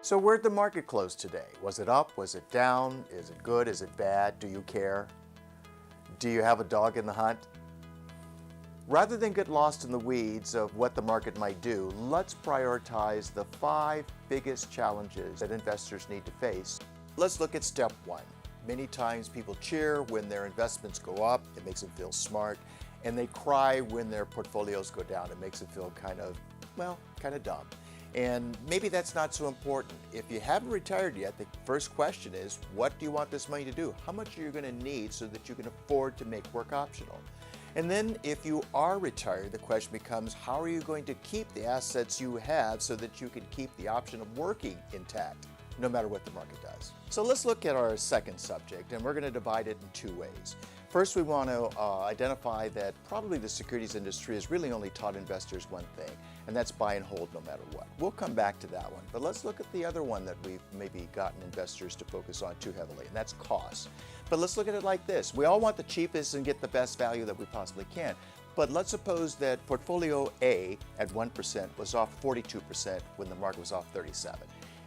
So where'd the market close today? Was it up? Was it down? Is it good? Is it bad? Do you care? Do you have a dog in the hunt? Rather than get lost in the weeds of what the market might do, let's prioritize the 5 biggest challenges that investors need to face. Let's look at step 1. Many times people cheer when their investments go up, it makes them feel smart, and they cry when their portfolios go down. It makes them feel kind of dumb. And maybe that's not so important. If you haven't retired yet, the first question is, what do you want this money to do? How much are you going to need so that you can afford to make work optional? And then if you are retired, the question becomes, how are you going to keep the assets you have so that you can keep the option of working intact, no matter what the market does? So let's look at our second subject, and we're going to divide it in 2 ways. First, we want to identify that probably the securities industry has really only taught investors one thing, and that's buy and hold no matter what. We'll come back to that one, but let's look at the other one that we've maybe gotten investors to focus on too heavily, and that's cost. But let's look at it like this. We all want the cheapest and get the best value that we possibly can. But let's suppose that portfolio A at 1% was off 42% when the market was off 37%.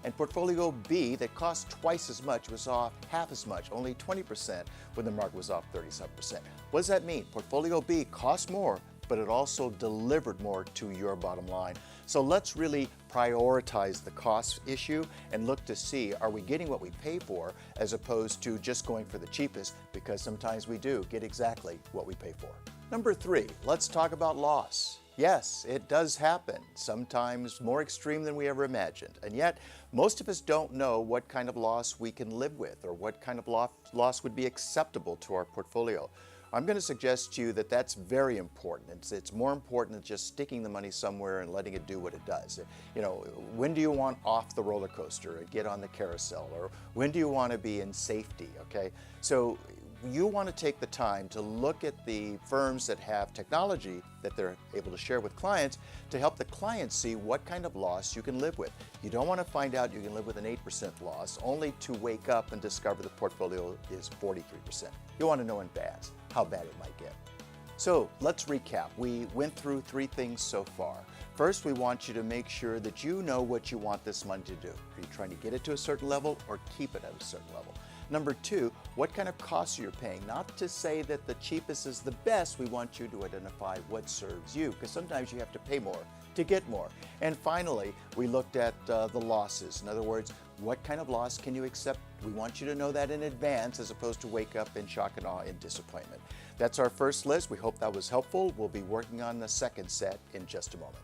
And portfolio B that cost twice as much was off half as much, only 20% when the market was off 37%. What does that mean? Portfolio B cost more, but it also delivered more to your bottom line. So let's really prioritize the cost issue and look to see, are we getting what we pay for as opposed to just going for the cheapest, because sometimes we do get exactly what we pay for. Number 3, let's talk about loss. Yes, it does happen, sometimes more extreme than we ever imagined. And yet, most of us don't know what kind of loss we can live with or what kind of loss would be acceptable to our portfolio. I'm going to suggest to you that that's very important. It's more important than just sticking the money somewhere and letting it do what it does. You know, when do you want off the roller coaster and get on the carousel? Or when do you want to be in safety, okay? So you want to take the time to look at the firms that have technology that they're able to share with clients to help the clients see what kind of loss you can live with. You don't want to find out you can live with an 8% loss only to wake up and discover the portfolio is 43%. You want to know in advance how bad it might get. So let's recap. We went through 3 things so far. First, we want you to make sure that you know what you want this money to do. Are you trying to get it to a certain level or keep it at a certain level? Number 2, what kind of costs you're paying. Not to say that the cheapest is the best, we want you to identify what serves you, because sometimes you have to pay more to get more. And finally, we looked at the losses. In other words, what kind of loss can you accept? We want you to know that in advance as opposed to wake up in shock and awe and disappointment. That's our first list. We hope that was helpful. We'll be working on the second set in just a moment.